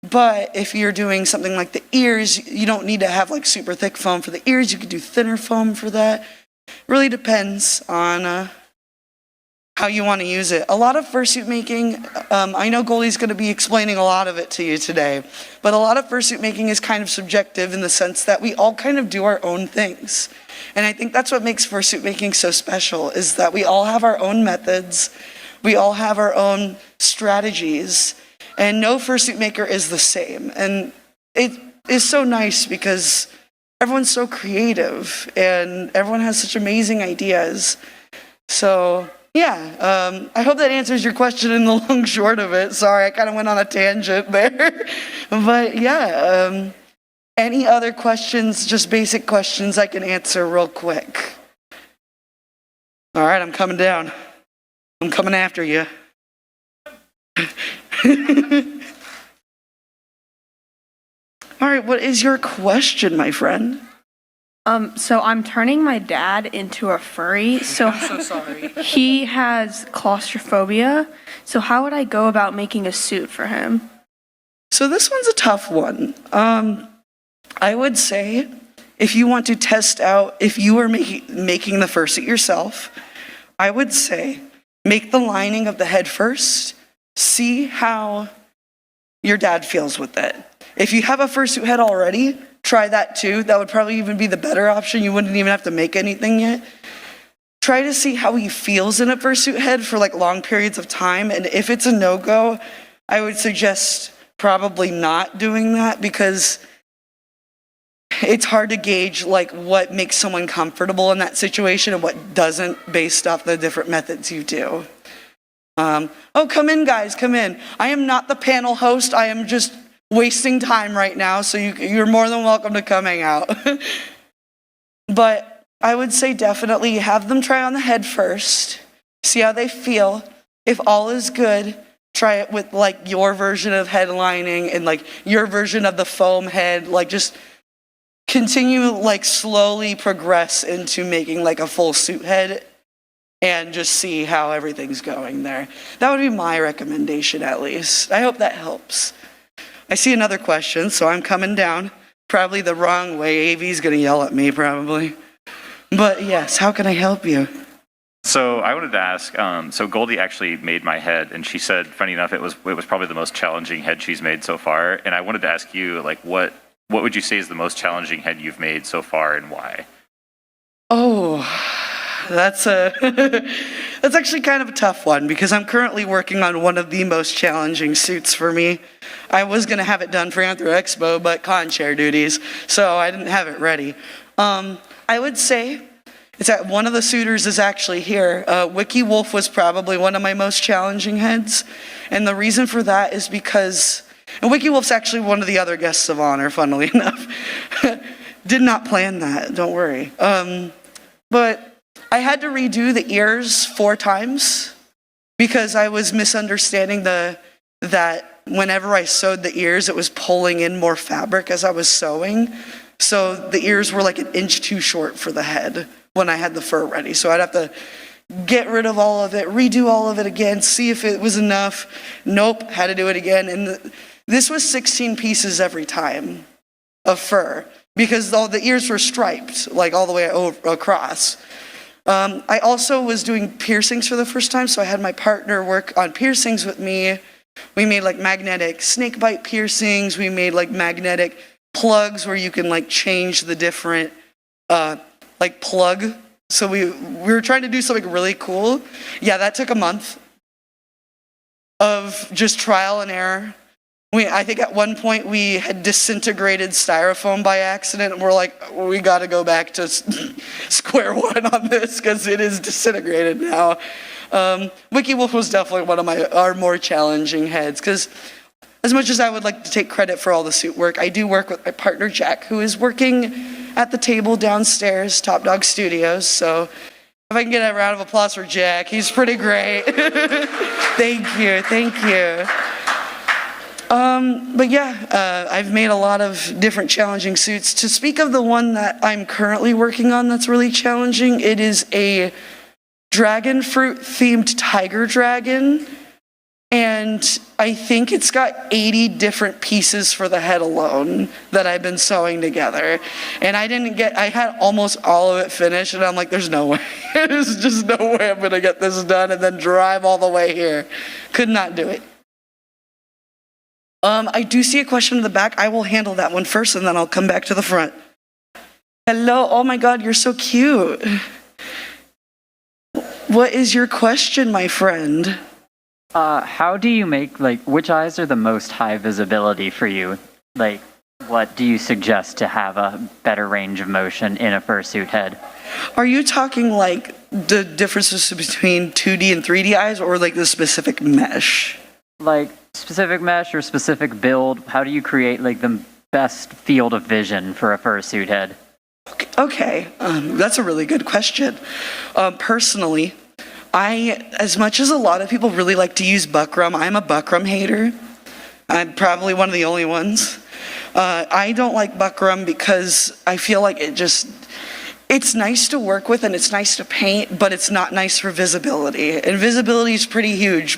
But if you're doing something like the ears, you don't need to have like super thick foam for the ears. You could do thinner foam for that. Really depends on how you want to use it. A lot of fursuit making, I know Goldie's going to be explaining a lot of it to you today, but a lot of fursuit making is kind of subjective in the sense that we all kind of do our own things. And I think that's what makes fursuit making so special, is that we all have our own methods, we all have our own strategies, and no fursuit maker is the same. And it is so nice because everyone's so creative and everyone has such amazing ideas. So yeah, I hope that answers your question in the long short of it. Sorry, I kind of went on a tangent there. But yeah, any other questions, just basic questions I can answer real quick? All right, I'm coming down. I'm coming after you. All right, what is your question, my friend? So I'm turning my dad into a furry. So I'm so sorry. He has claustrophobia. So how would I go about making a suit for him? So this one's a tough one. I would say if you want to test out, if you are making the fursuit yourself, I would say make the lining of the head first. See how your dad feels with it. If you have a fursuit head already, try that too. That would probably even be the better option. You wouldn't even have to make anything yet. Try to see how he feels in a fursuit head for like long periods of time. And if it's a no-go, I would suggest probably not doing that, because it's hard to gauge like what makes someone comfortable in that situation and what doesn't, based off the different methods you do. Oh, come in, guys, come in. I am not the panel host. I am just wasting time right now, so you're more than welcome to come hang out. But I would say definitely have them try on the head first, see how they feel. If all is good, try it with like your version of head lining and like your version of the foam head. Like just continue, like slowly progress into making like a full suit head and just see how everything's going there. That would be my recommendation, at least. I hope that helps. I see another question, so I'm coming down. Probably the wrong way. AV's gonna yell at me, probably. But yes, how can I help you? So I wanted to ask, so Goldie actually made my head, and she said, funny enough, it was probably the most challenging head she's made so far. And I wanted to ask you, like, what would you say is the most challenging head you've made so far, and why? Oh, that's actually kind of a tough one, because I'm currently working on one of the most challenging suits for me. I was gonna have it done for AnthroExpo, but con chair duties, so I didn't have it ready. I would say it's that one of the suitors is actually here. Wiki Wolf was probably one of my most challenging heads, and the reason for that is because, and Wiki Wolf's actually one of the other guests of honor, funnily enough. Did not plan that, don't worry. But I had to redo the ears 4 times because I was misunderstanding that whenever I sewed the ears, it was pulling in more fabric as I was sewing. So the ears were like an inch too short for the head when I had the fur ready. So I'd have to get rid of all of it, redo all of it again, see if it was enough. Nope, had to do it again. And this was 16 pieces every time of fur, because all the ears were striped, like all the way across. I also was doing piercings for the first time, so I had my partner work on piercings with me. We made like magnetic snake bite piercings. We made like magnetic plugs where you can like change the different like plug. So we were trying to do something really cool. Yeah, that took a month of just trial and error. I think at one point we had disintegrated styrofoam by accident, and we're like, we got to go back to square one on this because it is disintegrated now. Wiki Wolf was definitely one of our more challenging heads, because as much as I would like to take credit for all the suit work, I do work with my partner Jack, who is working at the table downstairs, Top Dog Studios. So if I can get a round of applause for Jack, he's pretty great. Thank you, thank you. But yeah, I've made a lot of different challenging suits. To speak of the one that I'm currently working on that's really challenging, it is a dragon fruit themed tiger dragon. And I think it's got 80 different pieces for the head alone that I've been sewing together. And I had almost all of it finished, and I'm like, there's no way. There's just no way I'm gonna get this done and then drive all the way here. Could not do it. I do see a question in the back. I will handle that one first, and then I'll come back to the front. Hello, oh my God, you're so cute. What is your question, my friend? How do you make, like, which eyes are the most high visibility for you? Like, what do you suggest to have a better range of motion in a fursuit head? Are you talking like the differences between 2D and 3D eyes, or like the specific mesh? Like, specific mesh or specific build, how do you create, like, the best field of vision for a fursuit head? Okay, that's a really good question. Personally, as much as a lot of people really like to use buckram, I'm a buckram hater. I'm probably one of the only ones. I don't like buckram because I feel like it's nice to work with and it's nice to paint, but it's not nice for visibility. And visibility is pretty huge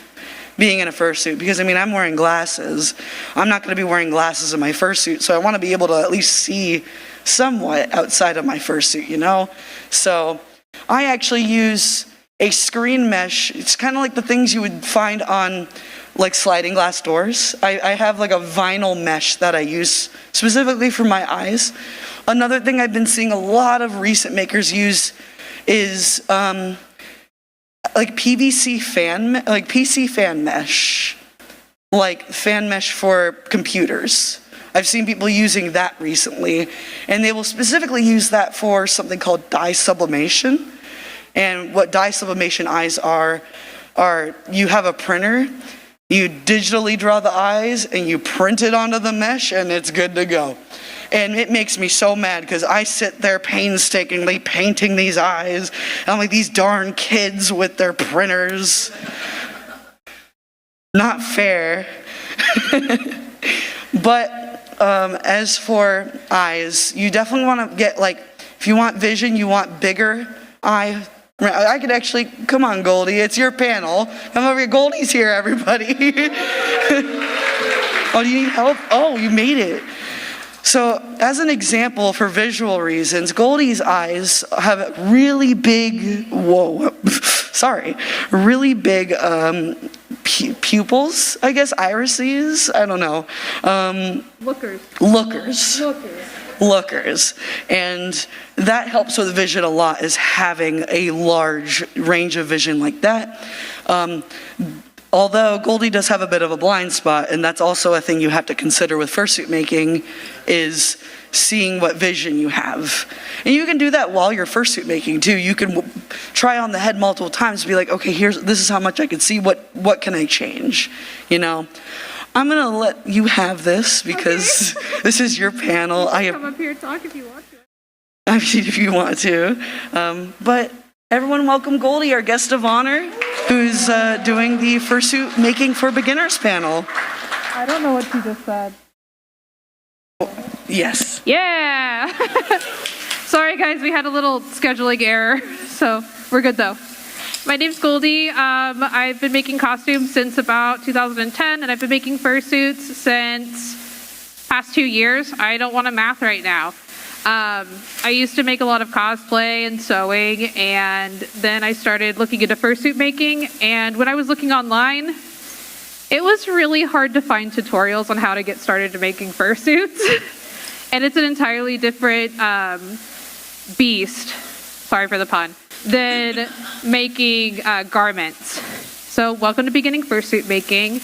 being in a fursuit, because I mean, I'm wearing glasses. I'm not gonna be wearing glasses in my fursuit, so I wanna be able to at least see somewhat outside of my fursuit, you know? So I actually use a screen mesh. It's kind of like the things you would find on like sliding glass doors. I have like a vinyl mesh that I use specifically for my eyes. Another thing I've been seeing a lot of recent makers use is like PVC fan, like PC fan mesh, like fan mesh for computers. I've seen people using that recently, and they will specifically use that for something called dye sublimation. And what dye sublimation eyes are you have a printer, you digitally draw the eyes, and you print it onto the mesh, and it's good to go. And it makes me so mad, because I sit there painstakingly painting these eyes, and I'm like, these darn kids with their printers. Not fair. But as for eyes, you definitely want to get, like, if you want vision, you want bigger eye. I could actually, come on, Goldie, it's your panel. Come over here, Goldie's here, everybody. Oh, do you need help? Oh, you made it. So, as an example, for visual reasons, Goldie's eyes have really big, really big pupils, I guess, irises, I don't know. Lookers. And that helps with vision a lot, is having a large range of vision like that. Although Goldie does have a bit of a blind spot, and that's also a thing you have to consider with fursuit making, is seeing what vision you have. And you can do that while you're fursuit making too. You can try on the head multiple times, be like, okay, this is how much I can see, what can I change, you know? I'm gonna let you have this, because this is your panel. Come up here and talk if you want to. I mean, if you want to. But everyone welcome Goldie, our guest of honor, who's doing the fursuit making for beginners panel. I don't know what you just said. Yes. Yeah! Sorry guys, we had a little scheduling error, so we're good though. My name's Goldie. I've been making costumes since about 2010, and I've been making fursuits since past 2 years. I don't want to math right now. I used to make a lot of cosplay and sewing, and then I started looking into fursuit making, and when I was looking online, it was really hard to find tutorials on how to get started to making fursuits. And it's an entirely different beast, sorry for the pun, than making garments. So welcome to beginning fursuit making.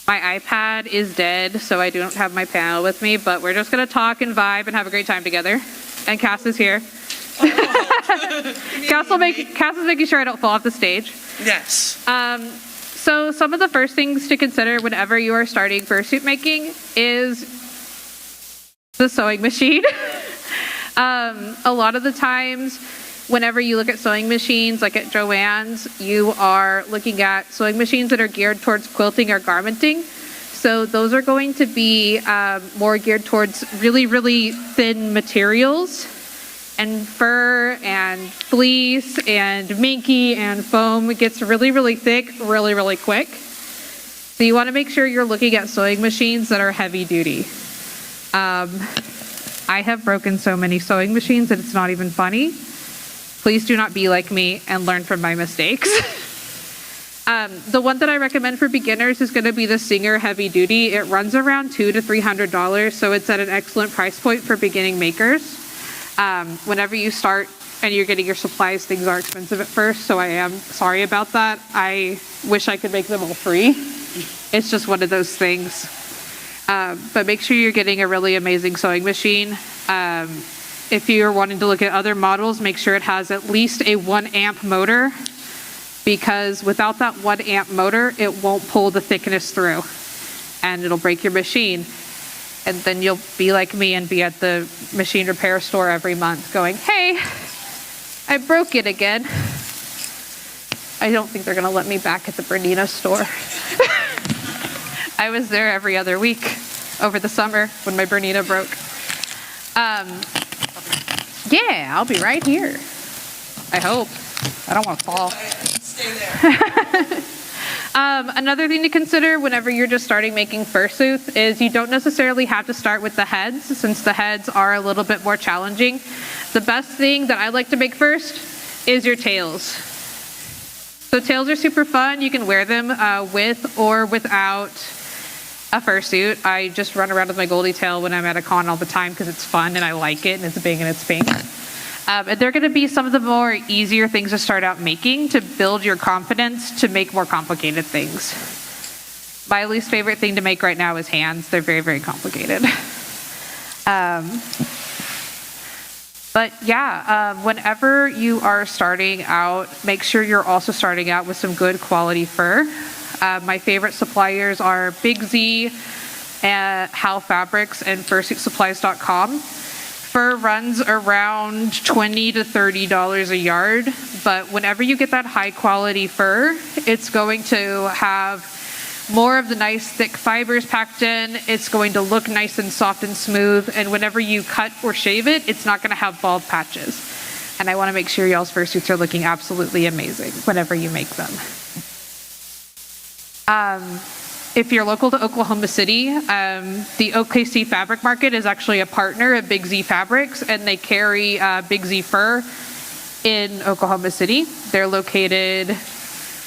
My iPad is dead, so I don't have my panel with me, but we're just gonna talk and vibe and have a great time together. And Cass is here. Cass is making sure I don't fall off the stage. Yes. So some of the first things to consider whenever you are starting fursuit making is the sewing machine. A lot of the times, whenever you look at sewing machines, like at Joann's, you are looking at sewing machines that are geared towards quilting or garmenting. So those are going to be more geared towards really, really thin materials. And fur and fleece and minky and foam gets really, really thick really, really quick. So you want to make sure you're looking at sewing machines that are heavy duty. I have broken so many sewing machines that it's not even funny. Please do not be like me and learn from my mistakes. The one that I recommend for beginners is going to be the Singer Heavy Duty. It runs around $200 to $300, so it's at an excellent price point for beginning makers. Whenever you start and you're getting your supplies, things are expensive at first, so I am sorry about that. I wish I could make them all free. It's just one of those things. But make sure you're getting a really amazing sewing machine. If you're wanting to look at other models, make sure it has at least a 1 amp motor, because without that 1 amp motor, it won't pull the thickness through and it'll break your machine. And then you'll be like me and be at the machine repair store every month going, hey, I broke it again. I don't think they're gonna let me back at the Bernina store. I was there every other week over the summer when my Bernina broke. Yeah, I'll be right here. I hope. I don't want to fall. Stay there. Another thing to consider whenever you're just starting making fursuits is you don't necessarily have to start with the heads, since the heads are a little bit more challenging. The best thing that I like to make first is your tails. So tails are super fun. You can wear them with or without a fursuit. I just run around with my Goldie tail when I'm at a con all the time because it's fun and I like it and it's big and it's pink. And they're going to be some of the more easier things to start out making to build your confidence to make more complicated things. My least favorite thing to make right now is hands. They're very, very complicated. But yeah, whenever you are starting out, make sure you're also starting out with some good quality fur. My favorite suppliers are Big Z, Hal Fabrics, and FursuitSupplies.com. Fur runs around $20 to $30 a yard, but whenever you get that high quality fur, it's going to have more of the nice thick fibers packed in. It's going to look nice and soft and smooth, and whenever you cut or shave it, it's not going to have bald patches. And I want to make sure y'all's fursuits are looking absolutely amazing whenever you make them. If you're local to Oklahoma City, the OKC Fabric Market is actually a partner of Big Z Fabrics, and they carry Big Z fur in Oklahoma City. They're located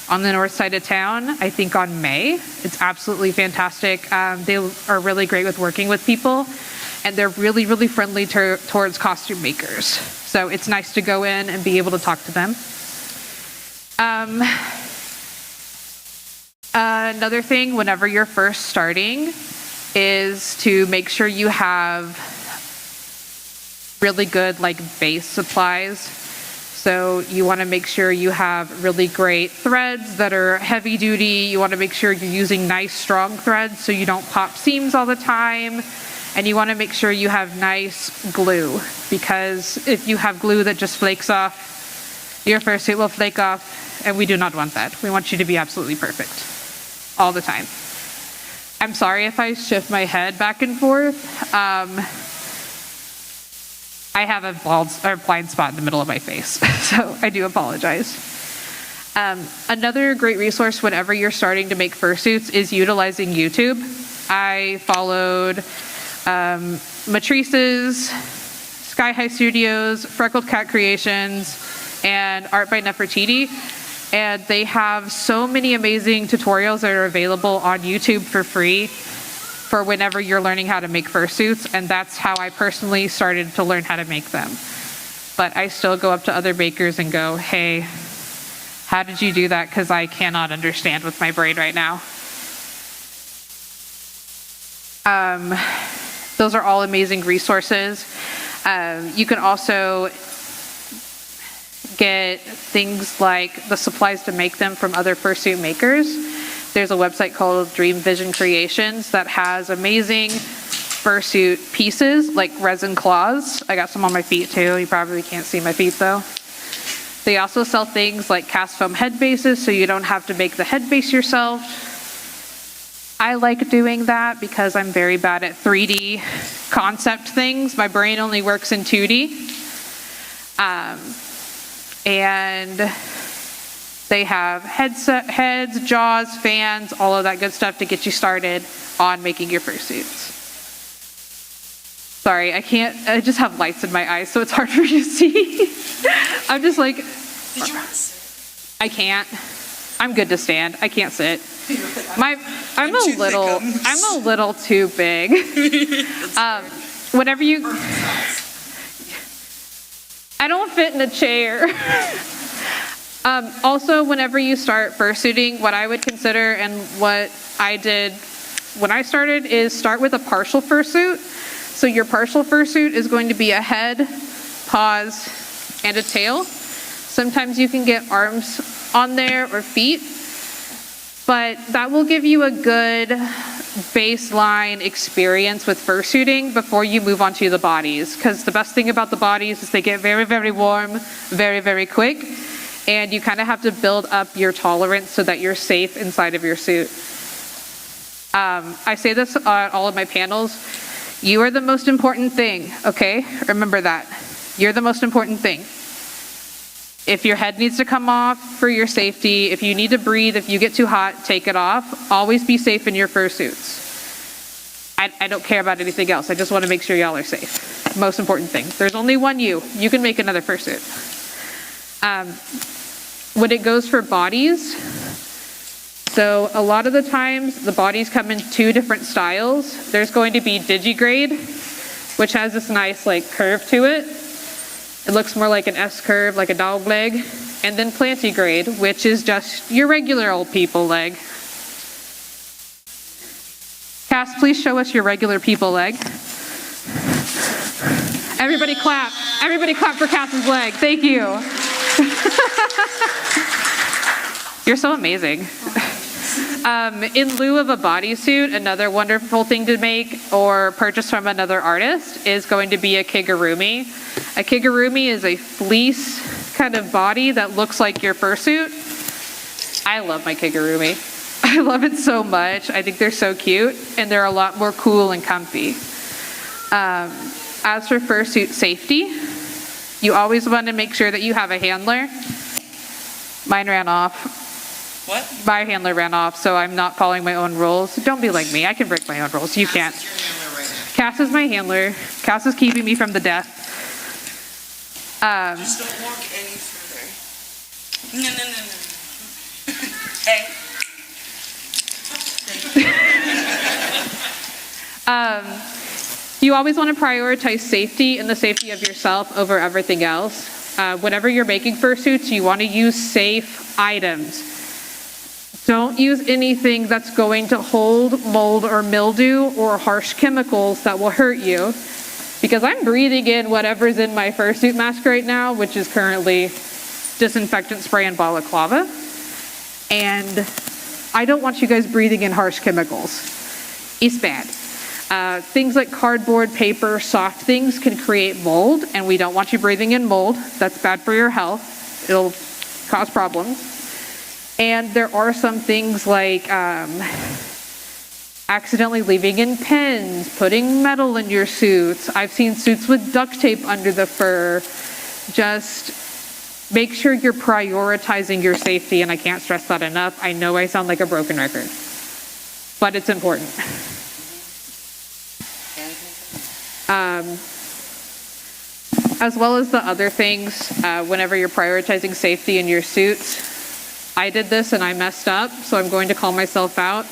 on the north side of town, I think on May. It's absolutely fantastic. They are really great with working with people, and they're really, really friendly towards costume makers. So it's nice to go in and be able to talk to them. Another thing, whenever you're first starting, is to make sure you have really good base supplies. So you want to make sure you have really great threads that are heavy duty. You want to make sure you're using nice strong threads so you don't pop seams all the time. And you want to make sure you have nice glue, because if you have glue that just flakes off, your fursuit will flake off, and we do not want that. We want you to be absolutely perfect all the time. I'm sorry if I shift my head back and forth. I have a blind spot in the middle of my face, so I do apologize. Another great resource whenever you're starting to make fursuits is utilizing YouTube. I followed Matrice's, Sky High Studios, Freckled Cat Creations, and Art by Nefertiti. And they have so many amazing tutorials that are available on YouTube for free for whenever you're learning how to make fursuits, and that's how I personally started to learn how to make them. But I still go up to other makers and go, hey, how did you do that? Because I cannot understand with my brain right now. Those are all amazing resources. You can also get things like the supplies to make them from other fursuit makers. There's a website called Dream Vision Creations that has amazing fursuit pieces like resin claws. I got some on my feet too. You probably can't see my feet though. They also sell things like cast foam head bases, so you don't have to make the head base yourself. I like doing that because I'm very bad at 3D concept things. My brain only works in 2D. And they have heads, jaws, fans, all of that good stuff to get you started on making your fursuits. Sorry, I just have lights in my eyes, so it's hard for you to see. I'm just like, Did you want to sit? I can't. I'm good to stand. I can't sit. I'm a little too big. Whenever you, I don't fit in a chair. Also, whenever you start fursuiting, what I would consider and what I did when I started is start with a partial fursuit. So your partial fursuit is going to be a head, paws, and a tail. Sometimes you can get arms on there or feet, but that will give you a good baseline experience with fursuiting before you move on to the bodies. Because the best thing about the bodies is they get very, very warm, very, very quick. And you kind of have to build up your tolerance so that you're safe inside of your suit. I say this on all of my panels. You are the most important thing, okay? Remember that. You're the most important thing. If your head needs to come off for your safety, if you need to breathe, if you get too hot, take it off. Always be safe in your fursuits. I don't care about anything else. I just want to make sure y'all are safe. Most important thing. There's only one you. You can make another fursuit. When it goes for bodies, so a lot of the times the bodies come in two different styles. There's going to be digigrade, which has this nice like curve to it. It looks more like an S curve, like a dog leg. And then plantigrade, which is just your regular old people leg. Cass, please show us your regular people leg. Everybody clap. Everybody clap for Cass's leg. Thank you. You're so amazing. In lieu of a bodysuit, another wonderful thing to make or purchase from another artist is going to be a kigurumi. A kigurumi is a fleece kind of body that looks like your fursuit. I love my kigurumi. I love it so much. I think they're so cute, and they're a lot more cool and comfy. As for fursuit safety, you always want to make sure that you have a handler. Mine ran off. What? My handler ran off, so I'm not following my own rules. Don't be like me. I can break my own rules. You can't. Cass is my handler. Cass is keeping me from the death. Just don't walk any further. No. Hey. You always want to prioritize safety and the safety of yourself over everything else. Whenever you're making fursuits, you want to use safe items. Don't use anything that's going to hold mold or mildew or harsh chemicals that will hurt you. Because I'm breathing in whatever's in my fursuit mask right now, which is currently disinfectant spray and balaclava. And I don't want you guys breathing in harsh chemicals. It's bad. Things like cardboard, paper, soft things can create mold, and we don't want you breathing in mold. That's bad for your health. It'll cause problems. And there are some things like accidentally leaving in pens, putting metal in your suits. I've seen suits with duct tape under the fur. Just make sure you're prioritizing your safety, and I can't stress that enough. I know I sound like a broken record, but it's important. As well as the other things, whenever you're prioritizing safety in your suits, I did this and I messed up, so I'm going to call myself out.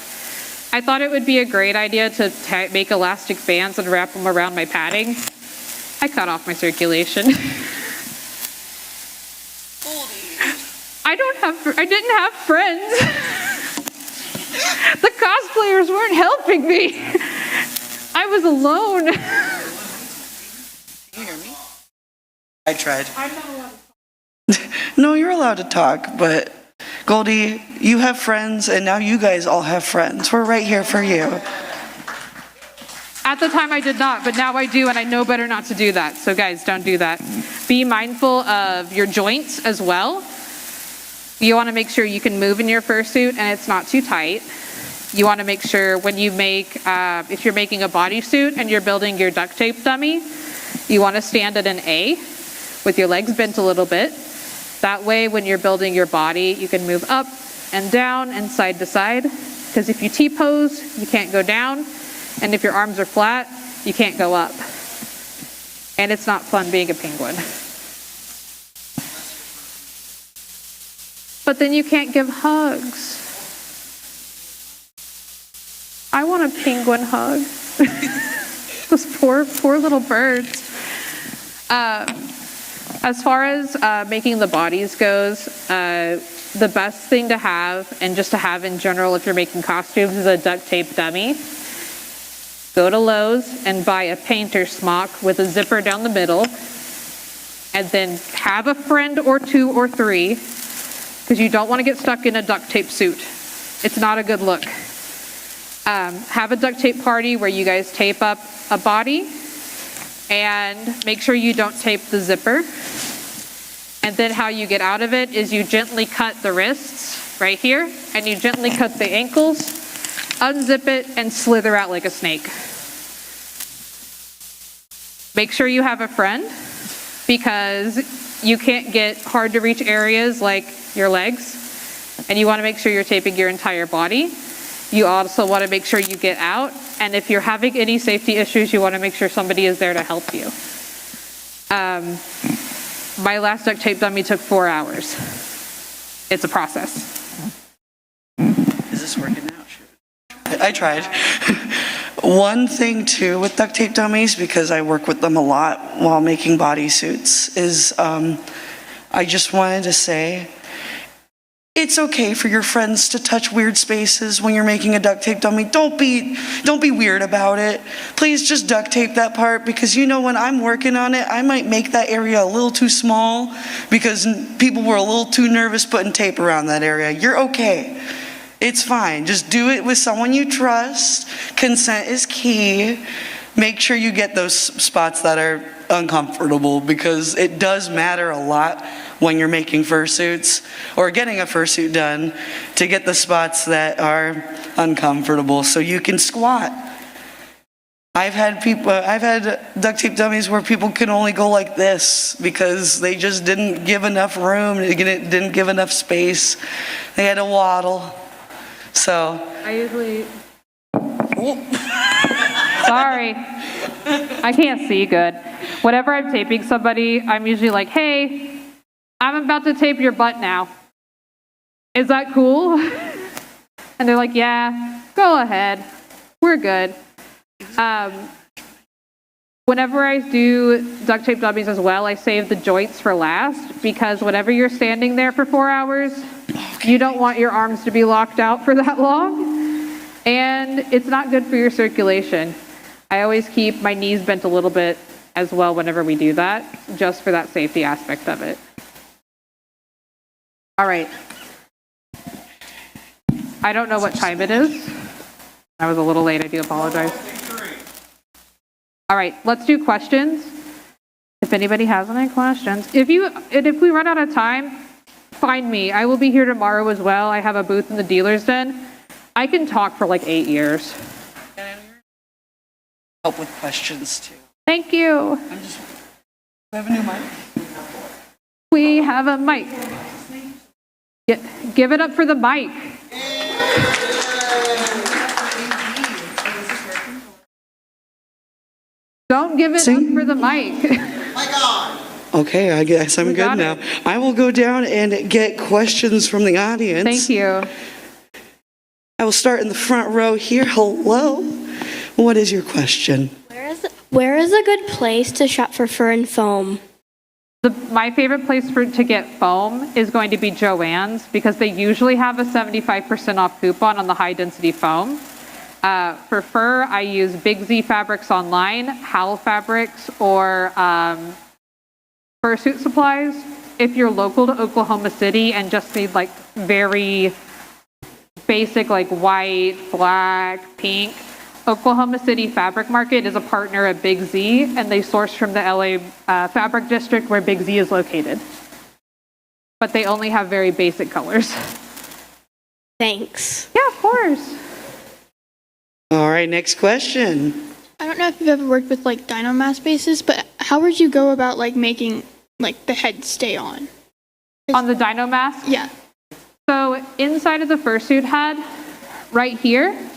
I thought it would be a great idea to make elastic bands and wrap them around my padding. I cut off my circulation. I didn't have friends. The cosplayers weren't helping me. I was alone. Can you hear me? I tried. I'm not allowed to. No, you're allowed to talk, but Goldie, you have friends, and now you guys all have friends. We're right here for you. At the time I did not, but now I do, and I know better not to do that. So guys, don't do that. Be mindful of your joints as well. You want to make sure you can move in your fursuit and it's not too tight. You want to make sure when you make, if you're making a bodysuit and you're building your duct tape dummy, you want to stand at an A. with your legs bent a little bit. That way, when you're building your body, you can move up and down and side to side. Because if you T-pose, you can't go down. And if your arms are flat, you can't go up. And it's not fun being a penguin. But then you can't give hugs. I want a penguin hug. Those poor little birds. As far as making the bodies goes, the best thing to have, and just to have in general if you're making costumes, is a duct tape dummy. Go to Lowe's and buy a painter smock with a zipper down the middle, and then have a friend or 2 or 3, because you don't want to get stuck in a duct tape suit. It's not a good look. Have a duct tape party where you guys tape up a body, and make sure you don't tape the zipper. And then how you get out of it is you gently cut the wrists right here, and you gently cut the ankles, unzip it, and slither out like a snake. Make sure you have a friend, because you can't get hard to reach areas like your legs, and you want to make sure you're taping your entire body. You also want to make sure you get out, and if you're having any safety issues, you want to make sure somebody is there to help you. My last duct tape dummy took 4 hours. It's a process. Is this working now? I tried. One thing too with duct tape dummies, because I work with them a lot while making bodysuits, is I just wanted to say, it's okay for your friends to touch weird spaces when you're making a duct tape dummy. Don't be weird about it. Please just duct tape that part, because you know when I'm working on it, I might make that area a little too small because people were a little too nervous putting tape around that area. You're okay. It's fine. Just do it with someone you trust. Consent is key. Make sure you get those spots that are uncomfortable, because it does matter a lot when you're making fursuits or getting a fursuit done, to get the spots that are uncomfortable so you can squat. I've had duct tape dummies where people can only go like this because they just didn't give enough room, didn't give enough space. They had to waddle. So I usually... Sorry. I can't see good. Whenever I'm taping somebody, I'm usually like, hey, I'm about to tape your butt now. Is that cool? And they're like, yeah, go ahead. We're good. Whenever I do duct tape dummies as well, I save the joints for last, because whenever you're standing there for 4 hours, you don't want your arms to be locked out for that long, and it's not good for your circulation. I always keep my knees bent a little bit as well whenever we do that, just for that safety aspect of it. All right. I don't know what time it is. I was a little late, I do apologize. All right, let's do questions. If anybody has any questions. If we run out of time, find me. I will be here tomorrow as well. I have a booth in the dealer's den. I can talk for like 8 years. Help with questions too. Thank you. We have a new mic. We have a mic. Give it up for the mic. Don't give it up for the mic. Okay, I guess I'm good now. I will go down and get questions from the audience. Thank you. I will start in the front row here. Hello. What is your question? Where is a good place to shop for fur and foam? My favorite place to get foam is going to be Joann's, because they usually have a 75% off coupon on the high density foam. For fur, I use Big Z Fabrics online, Howl Fabrics, or Fursuit Supplies. If you're local to Oklahoma City and just need like very basic like white, black, pink, Oklahoma City Fabric Market is a partner at Big Z, and they source from the LA Fabric District where Big Z is located. But they only have very basic colors. Thanks. Yeah, of course. All right, next question. I don't know if you've ever worked with like Dynamass bases, but how would you go about like making like the head stay on? On the dino mask? Yeah. So inside of the fursuit head, right here,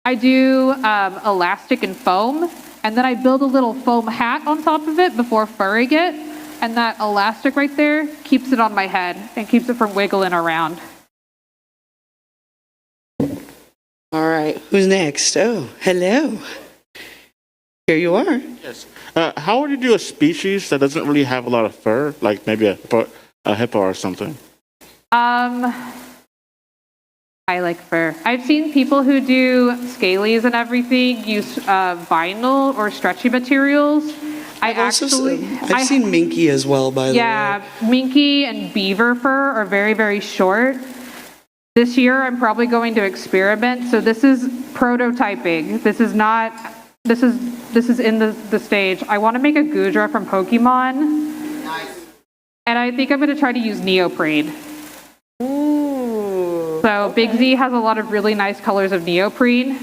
I do elastic and foam, and then I build a little foam hat on top of it before furring it, and that elastic right there keeps it on my head and keeps it from wiggling around. All right, who's next? Oh, hello. Here you are. Yes. How would you do a species that doesn't really have a lot of fur, like maybe a hippo or something? I like fur. I've seen people who do scalies and everything use vinyl or stretchy materials. I've seen minky as well, by the way. Yeah, minky and beaver fur are very, very short. This year, I'm probably going to experiment. So this is prototyping. This is not. This is in the stage. I want to make a Gudra from Pokemon. Nice. And I think I'm going to try to use neoprene. Ooh. So Big Z has a lot of really nice colors of neoprene.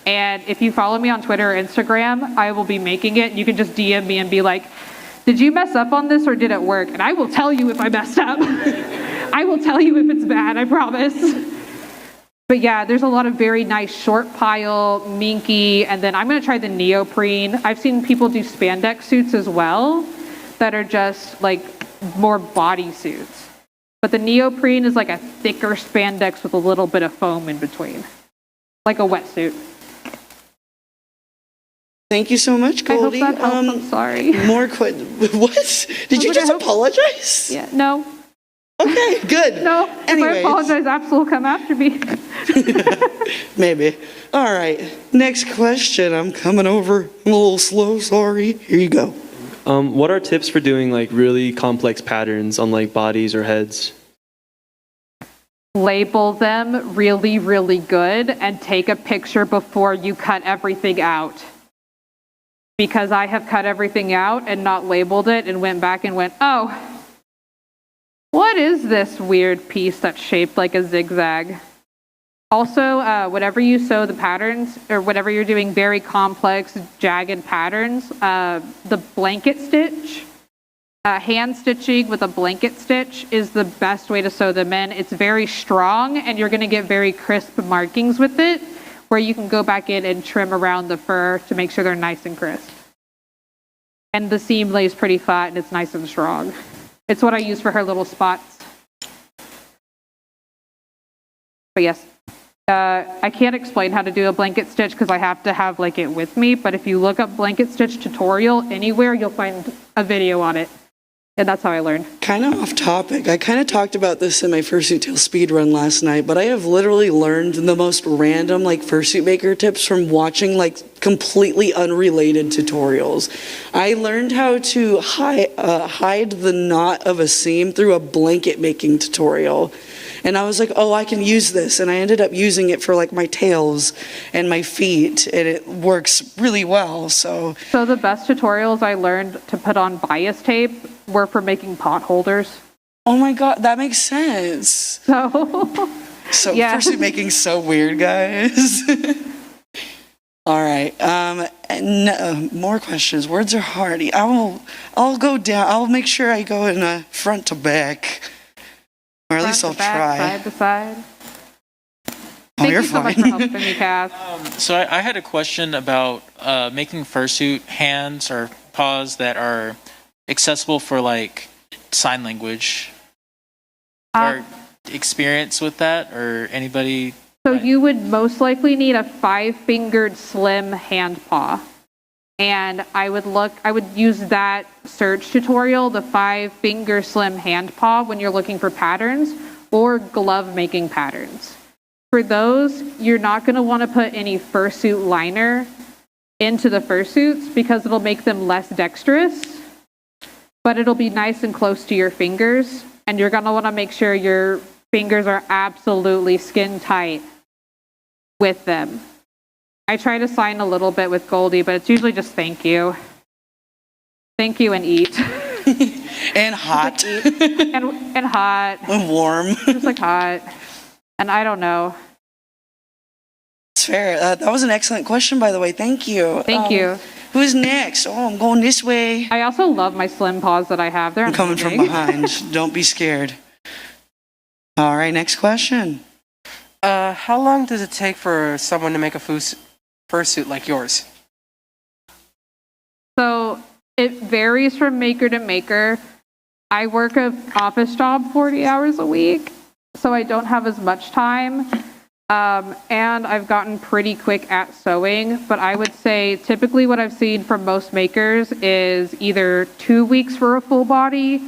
And if you follow me on Twitter or Instagram, I will be making it. You can just DM me and be like, did you mess up on this or did it work? And I will tell you if I messed up. I will tell you if it's bad, I promise. But yeah, there's a lot of very nice short pile, minky, and then I'm going to try the neoprene. I've seen people do spandex suits as well that are just like more body suits. But the neoprene is like a thicker spandex with a little bit of foam in between, like a wetsuit. Thank you so much, Goldie. I hope that helps. I'm sorry. What? Did you just apologize? Yeah, no. Okay, good. No, Anyways. if I apologize, Apple will come after me. Maybe. All right, next question. I'm coming over a little slow, sorry. Here you go. What are tips for doing like really complex patterns on like bodies or heads? Label them really, really good and take a picture before you cut everything out. Because I have cut everything out and not labeled it and went back and went, oh, what is this weird piece that's shaped like a zigzag? Also, whenever you sew the patterns or whatever you're doing very complex, jagged patterns, the blanket stitch, hand stitching with a blanket stitch is the best way to sew them in. It's very strong and you're going to get very crisp markings with it where you can go back in and trim around the fur to make sure they're nice and crisp. And the seam lays pretty flat and it's nice and strong. It's what I use for her little spots. But yes, I can't explain how to do a blanket stitch because I have to have like it with me. But if you look up blanket stitch tutorial anywhere, you'll find a video on it. And that's how I learned. Kind of off topic. I kind of talked about this in my Fursuit Tale speed run last night, but I have literally learned the most random like fursuit maker tips from watching like completely unrelated tutorials. I learned how to hide the knot of a seam through a blanket making tutorial. And I was like, oh, I can use this. And I ended up using it for like my tails and my feet. And it works really well. So the best tutorials I learned to put on bias tape were for making pot holders. Oh my God, that makes sense. So yeah. Fursuit making's so weird, guys. All right. No, more questions. Words are hardy. I'll go down. I'll make sure I go in front to back. Or at least I'll try. Side to side. Thank you so much for helping me, Cass. So I had a question about making fursuit hands or paws that are accessible for like sign language. Or experience with that, or anybody? So you would most likely need a 5-fingered slim hand paw. And I would use that search tutorial, the 5-finger slim hand paw, when you're looking for patterns or glove making patterns. For those, you're not going to want to put any fursuit liner into the fursuits because it'll make them less dexterous, but it'll be nice and close to your fingers. And you're going to want to make sure your fingers are absolutely skin tight with them. I try to sign a little bit with Goldie, but it's usually just thank you. Thank you and eat. And hot. and hot. And warm. Just like hot. And I don't know. It's fair. That was an excellent question, by the way. Thank you. Thank you. Who's next? Oh, I'm going this way. I also love my slim paws that I have. They're I'm coming from amazing. behind. Don't be scared. All right, next question. How long does it take for someone to make a fursuit like yours? So it varies from maker to maker. I work an office job 40 hours a week, so I don't have as much time. And I've gotten pretty quick at sewing, but I would say typically what I've seen from most makers is either 2 weeks for a full body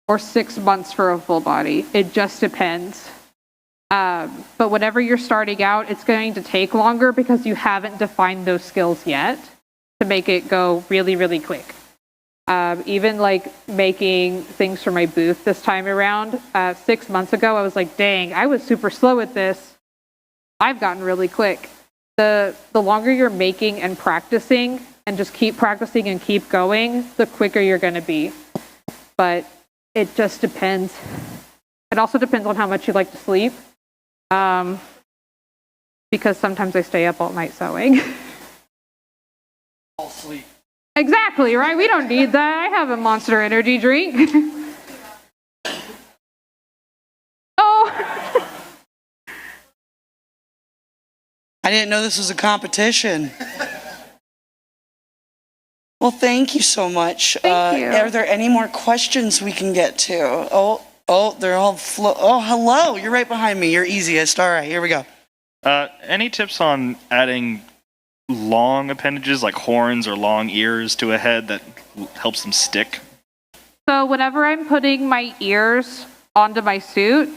or 6 months for a full body. It just depends. But whenever you're starting out, it's going to take longer because you haven't defined those skills yet to make it go really, really quick. Even like making things for my booth this time around, 6 months ago, I was like, dang, I was super slow at this. I've gotten really quick. The longer you're making and practicing and just keep practicing and keep going, the quicker you're going to be. But it just depends. It also depends on how much you like to sleep. Because sometimes I stay up all night sewing. All sleep. Exactly, right? We don't need that. I have a Monster Energy drink. Oh. I didn't know this was a competition. Well, thank you so much. Thank you. Are there any more questions we can get to? Oh, they're all oh, hello. You're right behind me. You're easiest. All right, here we go. Any tips on adding long appendages like horns or long ears to a head that helps them stick? So whenever I'm putting my ears onto my suit,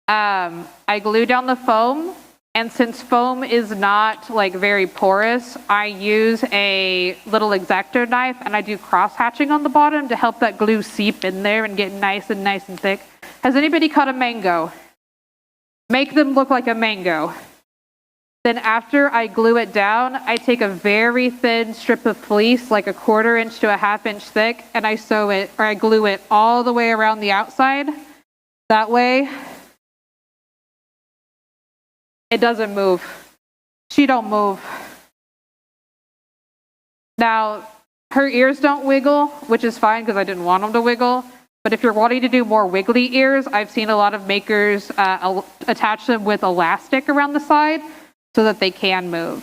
I glue down the foam. And since foam is not like very porous, I use a little X-Acto knife and I do cross hatching on the bottom to help that glue seep in there and get nice and thick. Has anybody cut a mango? Make them look like a mango. Then after I glue it down, I take a very thin strip of fleece, like a 1/4 inch to a 1/2 inch thick, and I sew it, or I glue it all the way around the outside. That way, it doesn't move. She don't move. Now, her ears don't wiggle, which is fine because I didn't want them to wiggle. But if you're wanting to do more wiggly ears, I've seen a lot of makers attach them with elastic around the side so that they can move.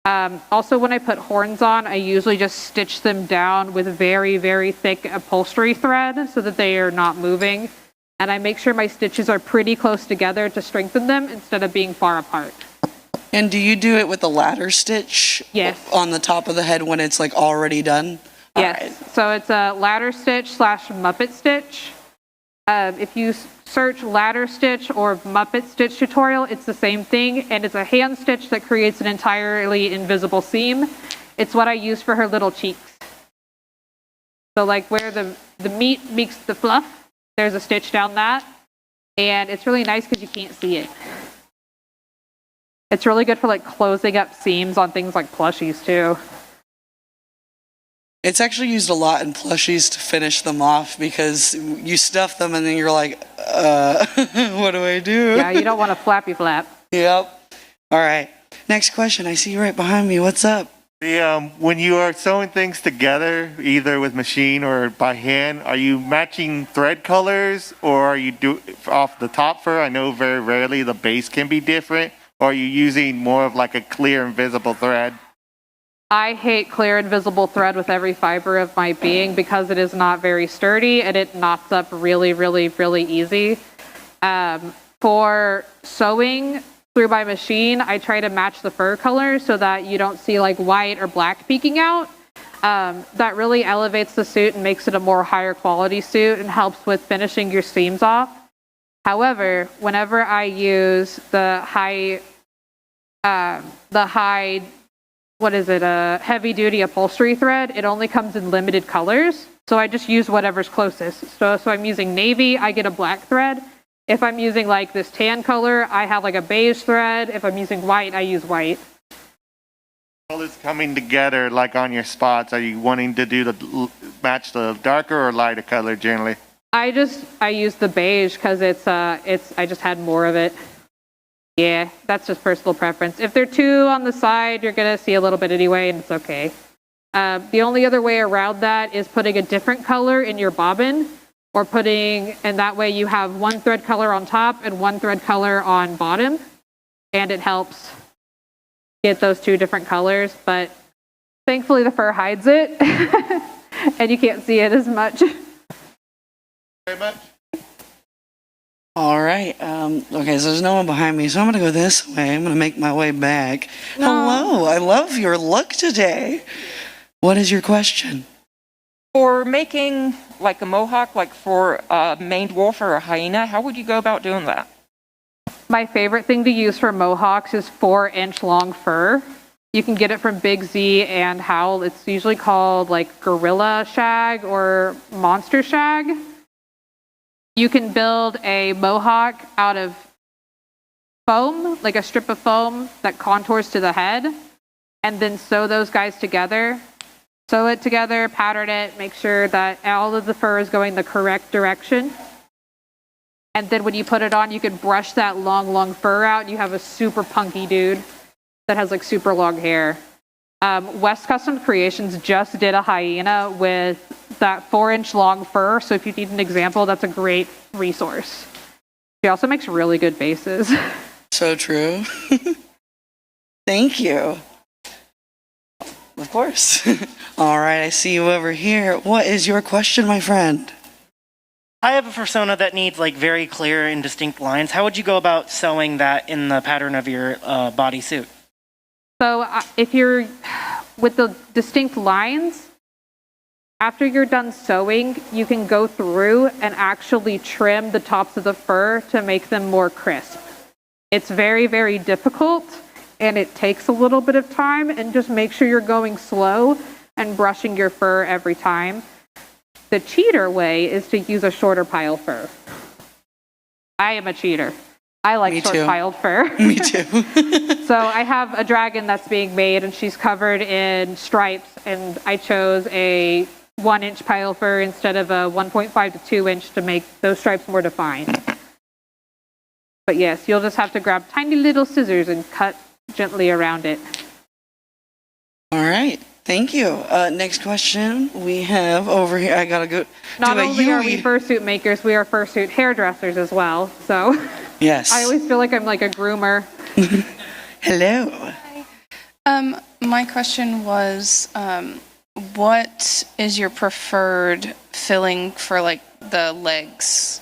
Also, when I put horns on, I usually just stitch them down with very, very thick upholstery thread so that they are not moving. And I make sure my stitches are pretty close together to strengthen them instead of being far apart. And do you do it with a ladder stitch? Yes. On the top of the head when it's like already done? Yes. All right. So it's a ladder stitch / Muppet stitch. If you search ladder stitch or Muppet stitch tutorial, it's the same thing. And it's a hand stitch that creates an entirely invisible seam. It's what I use for her little cheeks. So like where the meat meets the fluff, there's a stitch down that, and it's really nice because you can't see it. It's really good for like closing up seams on things like plushies too. It's actually used a lot in plushies to finish them off because you stuff them and then you're like, what do I do? Yeah, you don't want a flappy flap. Yep. All right. Next question. I see you right behind me. What's up? When you are sewing things together, either with machine or by hand, are you matching thread colors, or are you off the top fur? I know very rarely the base can be different. Or are you using more of like a clear invisible thread? I hate clear invisible thread with every fiber of my being because it is not very sturdy and it knots up really, really, really easy. For sewing through my machine, I try to match the fur color so that you don't see like white or black peeking out. That really elevates the suit and makes it a more higher quality suit and helps with finishing your seams off. However, whenever I use the heavy duty upholstery thread, it only comes in limited colors. So I just use whatever's closest. So I'm using navy, I get a black thread. If I'm using like this tan color, I have like a beige thread. If I'm using white, I use white. Colors coming together like on your spots. Are you wanting to do match the darker or lighter color generally? I use the beige because I just had more of it. Yeah, that's just personal preference. If they're two on the side, you're gonna see a little bit anyway, and it's okay. The only other way around that is putting a different color in your bobbin, or and that way you have one thread color on top and one thread color on bottom, and it helps get those two different colors, but thankfully the fur hides it, and you can't see it as much. Very much. All right. Okay, so there's no one behind me, so I'm going to go this way. I'm going to make my way back. Hello. I love your look today. What is your question? For making like a mohawk, like for a maned wolf or a hyena, how would you go about doing that? My favorite thing to use for mohawks is 4-inch long fur. You can get it from Big Z and Howl. It's usually called like gorilla shag or monster shag. You can build a mohawk out of foam, like a strip of foam that contours to the head, and then sew those guys together. Sew it together, pattern it, make sure that all of the fur is going the correct direction. And then when you put it on, you can brush that long fur out. You have a super punky dude that has like super long hair. West Custom Creations just did a hyena with that 4-inch long fur. So if you need an example, that's a great resource. She also makes really good bases. So true. Thank you. Of course. All right, I see you over here. What is your question, my friend? I have a persona that needs like very clear and distinct lines. How would you go about sewing that in the pattern of your bodysuit? So if you're with the distinct lines, after you're done sewing, you can go through and actually trim the tops of the fur to make them more crisp. It's very, very difficult, and it takes a little bit of time, and just make sure you're going slow and brushing your fur every time. The cheater way is to use a shorter pile fur. I am a cheater. I like short piled fur. Me too. So I have a dragon that's being made, and she's covered in stripes, and I chose a 1-inch pile fur instead of a 1.5 to 2-inch to make those stripes more defined. But yes, you'll just have to grab tiny little scissors and cut gently around it. All right. Thank you. Next question we have over here. I gotta go. Not only are we fursuit makers, we are fursuit hairdressers as well. So yes, I always feel like I'm like a groomer. Hello. Hi. My question was, what is your preferred filling for like the legs?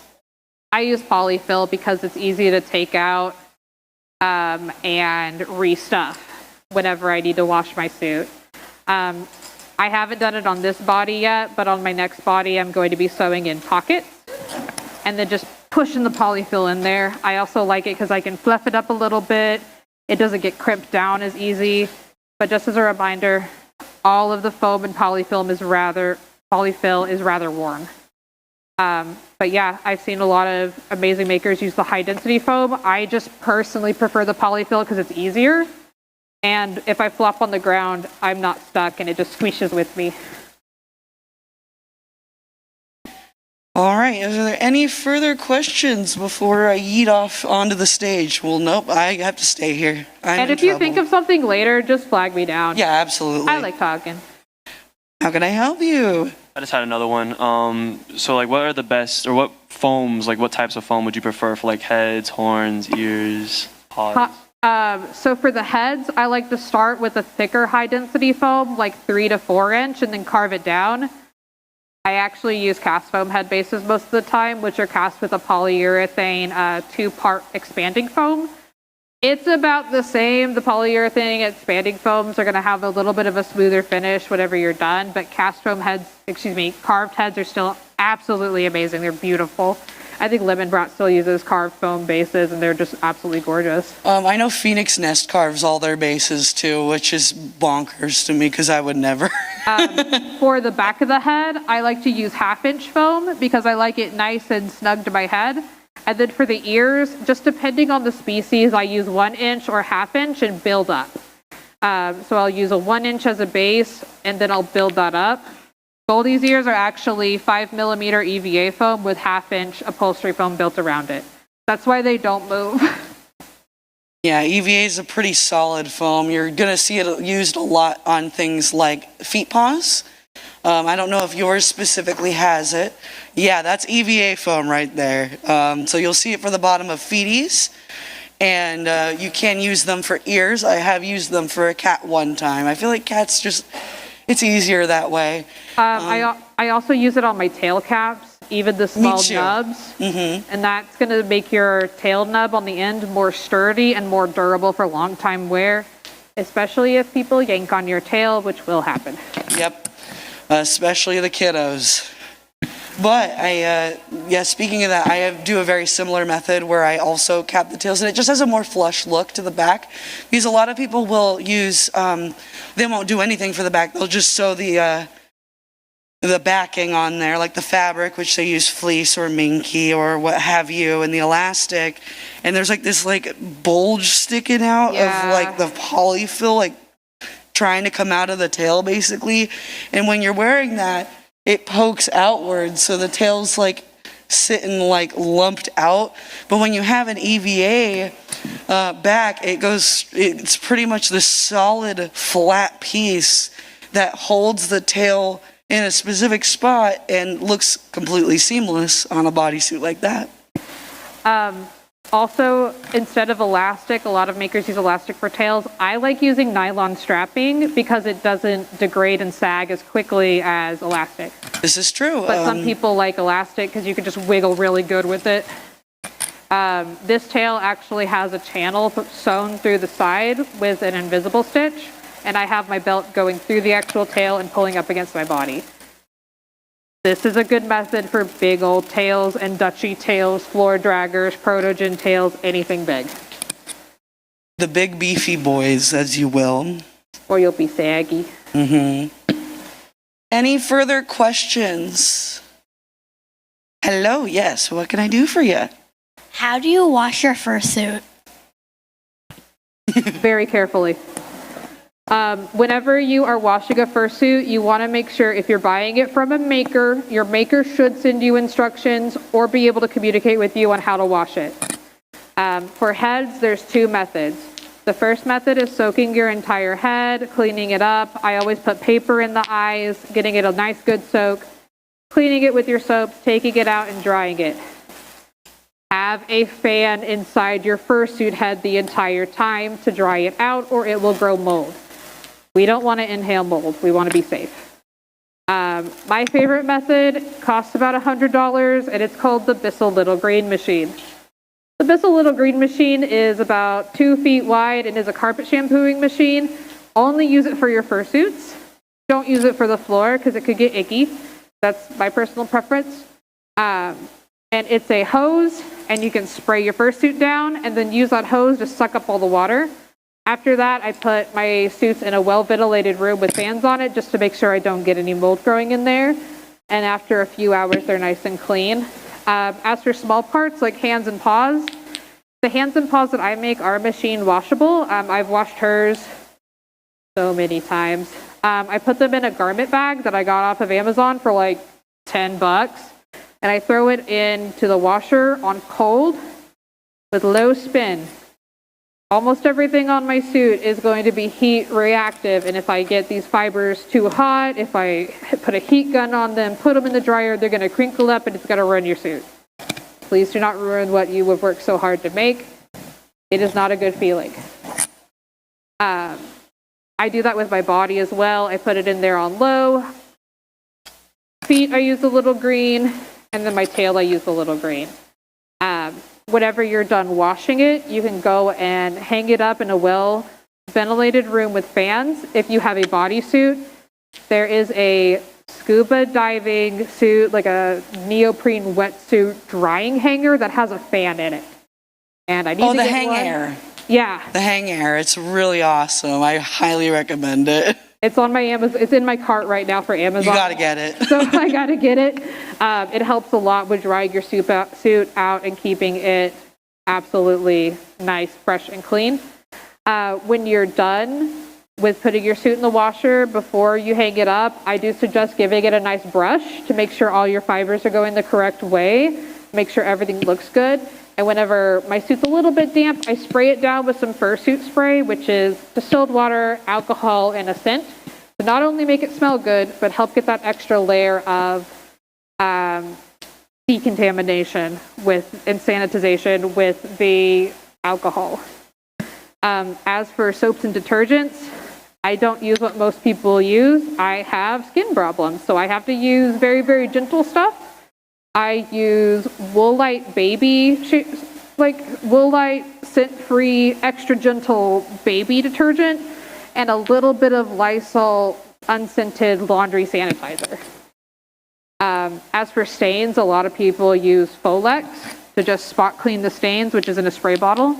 I use polyfill because it's easy to take out and restuff whenever I need to wash my suit. I haven't done it on this body yet, but on my next body, I'm going to be sewing in pockets and then just pushing the polyfill in there. I also like it because I can fluff it up a little bit. It doesn't get crimped down as easy. But just as a reminder, all of the foam and polyfill is rather worn. But yeah, I've seen a lot of amazing makers use the high density foam. I just personally prefer the polyfill because it's easier. And if I flop on the ground, I'm not stuck and it just squishes with me. All right. Are there any further questions before I yeet off onto the stage? Well, nope. I have to stay here. And if you think of something later, just flag me down. Yeah, absolutely. I like talking. How can I help you? I just had another one. So like, what are the best, or what foams, like what types of foam would you prefer for like heads, horns, ears, paws? So for the heads, I like to start with a thicker high density foam, like 3 to 4 inch, and then carve it down. I actually use cast foam head bases most of the time, which are cast with a polyurethane 2-part expanding foam. It's about the same. The polyurethane expanding foams are going to have a little bit of a smoother finish whenever you're done, but carved heads are still absolutely amazing. They're beautiful. I think Lemon Brat still uses carved foam bases, and they're just absolutely gorgeous. I know Phoenix Nest carves all their bases too, which is bonkers to me because I would never. For the back of the head, I like to use 1/2-inch foam because I like it nice and snug to my head. And then for the ears, just depending on the species, I use 1-inch or 1/2-inch and build up. So I'll use a 1-inch as a base, and then I'll build that up. Goldie's ears are actually 5mm EVA foam with 1/2-inch upholstery foam built around it. That's why they don't move. Yeah, EVA is a pretty solid foam. You're going to see it used a lot on things like feet paws. I don't know if yours specifically has it. Yeah, that's EVA foam right there. So you'll see it for the bottom of feeties. And you can use them for ears. I have used them for a cat one time. I feel like cats just, it's easier that way. I also use it on my tail caps, even the small nubs. Mm-hmm. And that's going to make your tail nub on the end more sturdy and more durable for long time wear, especially if people yank on your tail, which will happen. Yep, especially the kiddos. But speaking of that, I do a very similar method where I also cap the tails, and it just has a more flush look to the back. Because a lot of people will use, they won't do anything for the back. They'll just sew the backing on there, like the fabric, which they use fleece or minky or what have you, and the elastic. And there's like this like bulge sticking out of like the polyfill, like trying to come out of the tail basically. And when you're wearing that, it pokes outwards, so the tail's like sitting like lumped out. But when you have an EVA back, it's pretty much this solid flat piece that holds the tail in a specific spot and looks completely seamless on a bodysuit like that. Also, instead of elastic, a lot of makers use elastic for tails. I like using nylon strapping because it doesn't degrade and sag as quickly as elastic. This is true. But some people like elastic because you can just wiggle really good with it. This tail actually has a channel sewn through the side with an invisible stitch, and I have my belt going through the actual tail and pulling up against my body. This is a good method for big old tails and Dutchy tails, floor draggers, protogen tails, anything big. The big beefy boys, as you will. Or you'll be saggy. Mm-hmm. Any further questions? Hello, yes, what can I do for you? How do you wash your fursuit? Very carefully. Whenever you are washing a fursuit, you want to make sure if you're buying it from a maker, your maker should send you instructions or be able to communicate with you on how to wash it. For heads, there's two methods. The first method is soaking your entire head, cleaning it up. I always put paper in the eyes, getting it a nice good soak, cleaning it with your soaps, taking it out and drying it. Have a fan inside your fursuit head the entire time to dry it out or it will grow mold. We don't want to inhale mold. We want to be safe. My favorite method costs about $100, and it's called the Bissell Little Green Machine. The Bissell Little Green Machine is about 2 feet wide and is a carpet shampooing machine. Only use it for your fursuits. Don't use it for the floor because it could get icky. That's my personal preference. And it's a hose, and you can spray your fursuit down and then use that hose to suck up all the water. After that, I put my suits in a well-ventilated room with fans on it just to make sure I don't get any mold growing in there. And after a few hours, they're nice and clean. As for small parts like hands and paws, the hands and paws that I make are machine washable. I've washed hers so many times. I put them in a garment bag that I got off of Amazon for like $10. And I throw it into the washer on cold with low spin. Almost everything on my suit is going to be heat reactive, and if I get these fibers too hot, if I put a heat gun on them, put them in the dryer, they're going to crinkle up and it's going to ruin your suit. Please do not ruin what you have worked so hard to make. It is not a good feeling. I do that with my body as well. I put it in there on low. Feet, I use the little green, and then my tail, I use the little green. Whenever you're done washing it, you can go and hang it up in a well-ventilated room with fans. If you have a bodysuit, there is a scuba diving suit, like a neoprene wetsuit drying hanger that has a fan in it. And I need to the get hang one. air. Yeah. The hang air. It's really awesome. I highly recommend it. It's on my Amazon. It's in my cart right now for Amazon. You gotta get it. So I gotta get it. It helps a lot with drying your suit out and keeping it absolutely nice, fresh, and clean. When you're done with putting your suit in the washer, before you hang it up, I do suggest giving it a nice brush to make sure all your fibers are going the correct way, make sure everything looks good. And whenever my suit's a little bit damp, I spray it down with some Fursuit spray, which is distilled water, alcohol, and a scent. To not only make it smell good, but help get that extra layer of decontamination and sanitization with the alcohol. As for soaps and detergents, I don't use what most people use. I have skin problems, so I have to use very, very gentle stuff. I use Woolite Woolite scent-free, extra gentle baby detergent, and a little bit of Lysol unscented laundry sanitizer. As for stains, a lot of people use Folex to just spot clean the stains, which is in a spray bottle.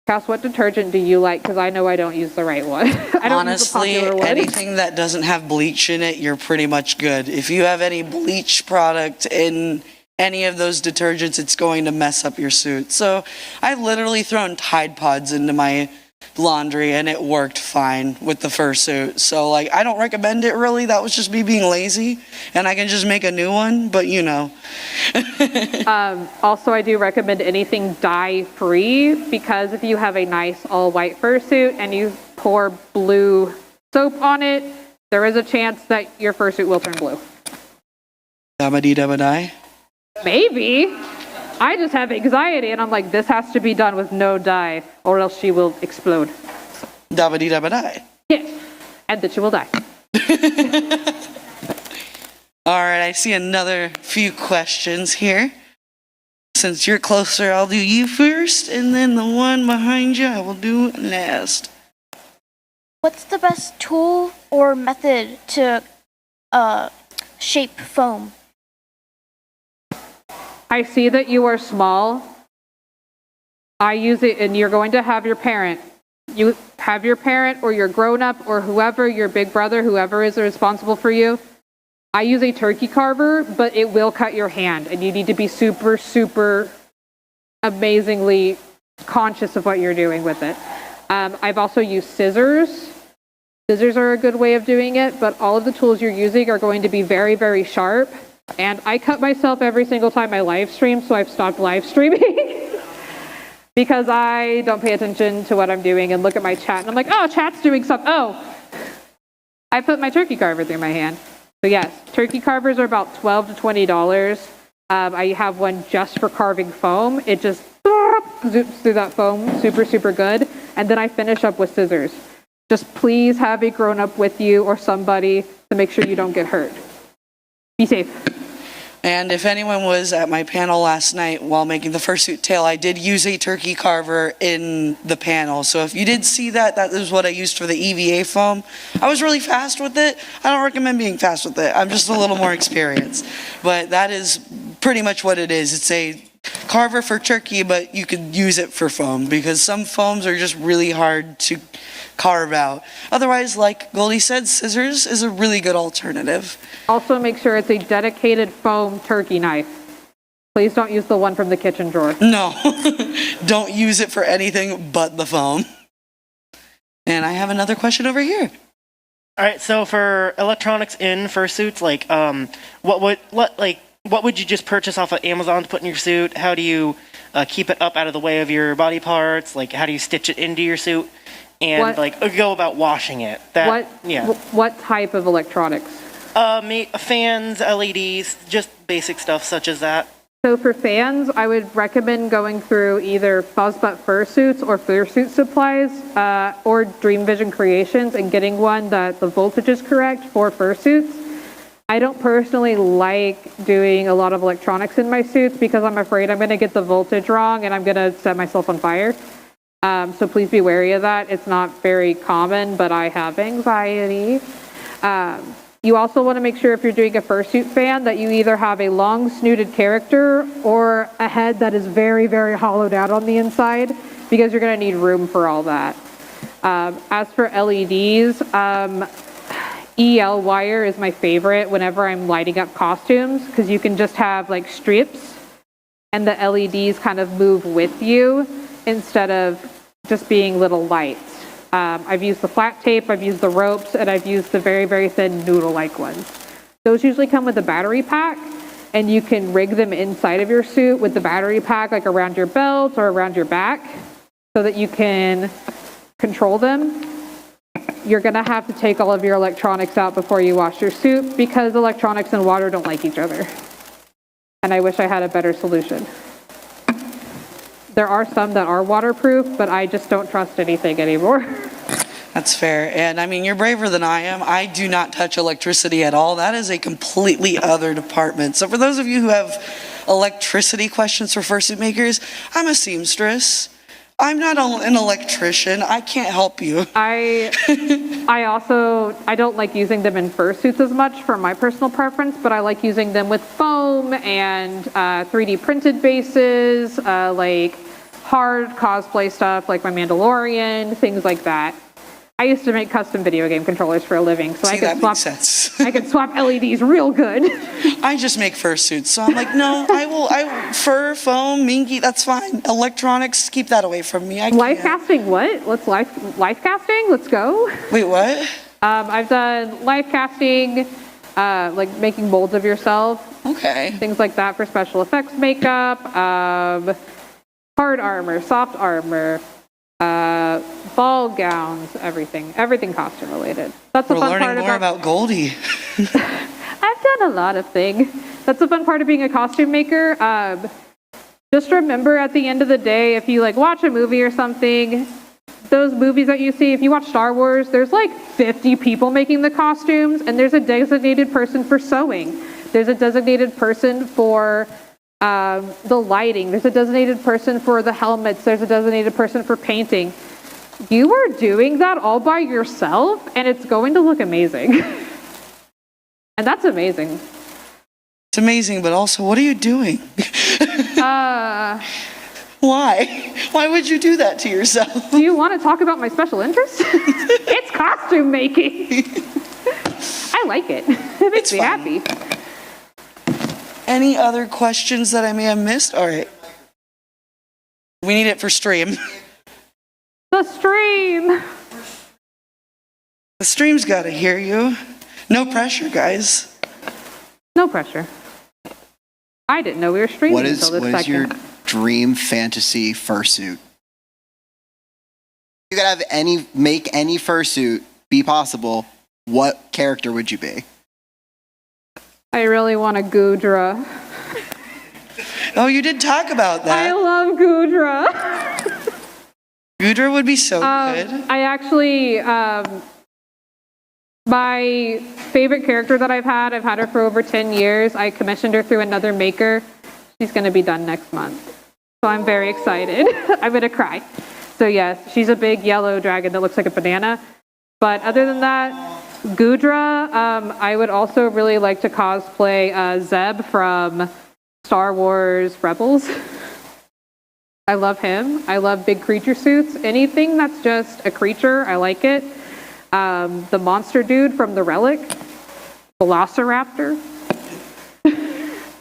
Cass, what detergent do you like? Because I know I don't use the right one. I don't Honestly, use the popular one. anything that doesn't have bleach in it, you're pretty much good. If you have any bleach product in any of those detergents, it's going to mess up your suit. So I've literally thrown Tide Pods into my laundry and it worked fine with the fursuit. So like, I don't recommend it really. That was just me being lazy, and I can just make a new one, but you know. Also, I do recommend anything dye-free, because if you have a nice all-white fursuit and you pour blue soap on it, there is a chance that your fursuit will turn blue. Dabba-dee-dabba-die. Maybe. I just have anxiety, and I'm like, this has to be done with no dye, or else she will explode. Dabba-dee-dabba-die. Yes, and that she will die. All right, I see another few questions here. Since you're closer, I'll do you first, and then the one behind you, I will do last. What's the best tool or method to shape foam? I see that you are small. I use it, and you're going to have your parent. You have your parent or your grown-up or whoever, your big brother, whoever is responsible for you. I use a turkey carver, but it will cut your hand, and you need to be super, super amazingly conscious of what you're doing with it. I've also used scissors. Scissors are a good way of doing it, but all of the tools you're using are going to be very, very sharp. And I cut myself every single time I live stream, so I've stopped live streaming because I don't pay attention to what I'm doing and look at my chat. And I'm like, oh, chat's doing something. Oh, I put my turkey carver through my hand. So yes, turkey carvers are about $12 to $20. I have one just for carving foam. It just zoops through that foam, super, super good. And then I finish up with scissors. Just please have a grown-up with you or somebody to make sure you don't get hurt. Be safe. And if anyone was at my panel last night while making the fursuit tail, I did use a turkey carver in the panel. So if you did see that, that is what I used for the EVA foam. I was really fast with it. I don't recommend being fast with it. I'm just a little more experienced. But that is pretty much what it is. It's a carver for turkey, but you could use it for foam because some foams are just really hard to carve out. Otherwise, like Goldie said, scissors is a really good alternative. Also make sure it's a dedicated foam turkey knife. Please don't use the one from the kitchen drawer. No, don't use it for anything but the foam. And I have another question over here. All right, so for electronics in fursuits, like what would you just purchase off of Amazon to put in your suit? How do you keep it up out of the way of your body parts? Like, how do you stitch it into your suit? And go about washing it. What type of electronics? Fans, LEDs, just basic stuff such as that. So for fans, I would recommend going through either Fuzzbutt Fursuits or Fursuit Supplies or Dream Vision Creations and getting one that the voltage is correct for fursuits. I don't personally like doing a lot of electronics in my suits because I'm afraid I'm going to get the voltage wrong and I'm going to set myself on fire. So please be wary of that. It's not very common, but I have anxiety. You also want to make sure if you're doing a fursuit fan that you either have a long snooted character or a head that is very, very hollowed out on the inside because you're going to need room for all that. As for LEDs, EL wire is my favorite whenever I'm lighting up costumes because you can just have like strips and the LEDs kind of move with you instead of just being little lights. I've used the flat tape, I've used the ropes, and I've used the very, very thin noodle-like ones. Those usually come with a battery pack, and you can rig them inside of your suit with the battery pack, like around your belt or around your back, so that you can control them. You're gonna have to take all of your electronics out before you wash your suit because electronics and water don't like each other. And I wish I had a better solution. There are some that are waterproof, but I just don't trust anything anymore. That's fair. And I mean, you're braver than I am. I do not touch electricity at all. That is a completely other department. So for those of you who have electricity questions for fursuit makers, I'm a seamstress. I'm not an electrician. I can't help you. I don't like using them in fursuits as much for my personal preference, but I like using them with foam and 3D printed bases, like hard cosplay stuff like my Mandalorian, things like that. I used to make custom video game controllers for a living, so I could swap LEDs real good. I just make fursuits, so I'm like, no, fur, foam, minky, that's fine. Electronics, keep that away from me. Life casting, what? Life casting? Let's go. Wait, what? I've done life casting, like making molds of yourself. Okay. Things like that for special effects makeup, hard armor, soft armor, ball gowns, everything costume related. That's We're the fun learning part more about Goldie. I've done a lot of things. That's the fun part of being a costume maker. Just remember at the end of the day, if you like watch a movie or something, those movies that you see, if you watch Star Wars, there's like 50 people making the costumes, and there's a designated person for sewing. There's a designated person for the lighting. There's a designated person for the helmets. There's a designated person for painting. You are doing that all by yourself, and it's going to look amazing. And that's amazing. It's amazing, but also, what are you doing? Why? Why would you do that to yourself? Do you want to talk about my special interest? It's costume making. I like it. It makes me happy. Any other questions that I may have missed? All right. We need it for stream. The stream. The stream's got to hear you. No pressure, guys. No pressure. I didn't know we were streaming What until this is second. your dream fantasy fursuit? You could have make any fursuit be possible. What character would you be? I really want a Gudra. Oh, you did talk about that. I love Gudra. Gudra would be so good. I actually, my favorite character that I've had her for over 10 years. I commissioned her through another maker. She's going to be done next month. So I'm very excited. I'm going to cry. So yes, she's a big yellow dragon that looks like a banana. But other than that, Gudra, I would also really like to cosplay Zeb from Star Wars Rebels. I love him. I love big creature suits. Anything that's just a creature, I like it. The monster dude from The Relic, Velociraptor.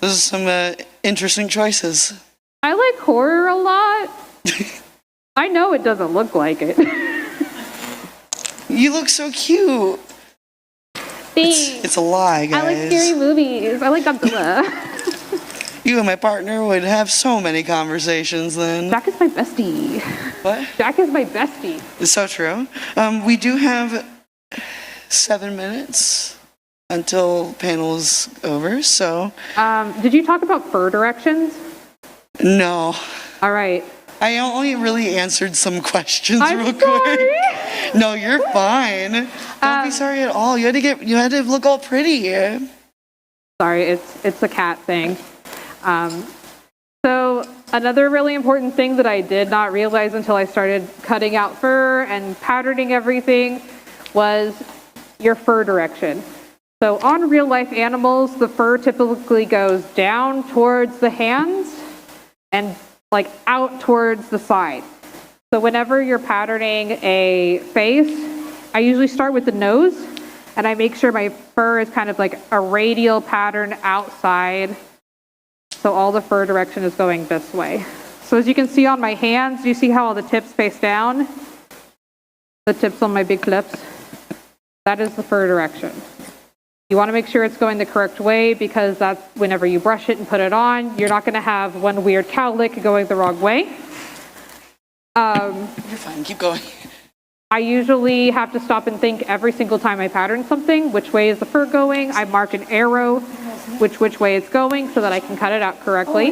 Those are some interesting choices. I like horror a lot. I know it doesn't look like it. You look so cute. Thanks. It's a lie, guys. I like scary movies. I like Godzilla. You and my partner would have so many conversations then. Jack is my bestie. What? Jack is my bestie. It's so true. We do have 7 minutes until panel's over, so. Did you talk about fur directions? No. All right. I only really answered some questions real sorry. quick. No, you're fine. Don't be sorry at all. You had to look all pretty. Sorry, it's a cat thing. So another really important thing that I did not realize until I started cutting out fur and patterning everything was your fur direction. So on real life animals, the fur typically goes down towards the hands and like out towards the side. So whenever you're patterning a face, I usually start with the nose and I make sure my fur is kind of like a radial pattern outside. So all the fur direction is going this way. So as you can see on my hands, you see how all the tips face down? The tips on my big clips? That is the fur direction. You want to make sure it's going the correct way because that's whenever you brush it and put it on, you're not going to have one weird cow lick going the wrong way. You're fine, keep going. I usually have to stop and think every single time I pattern something, which way is the fur going? I mark an arrow, which way it's going so that I can cut it out correctly.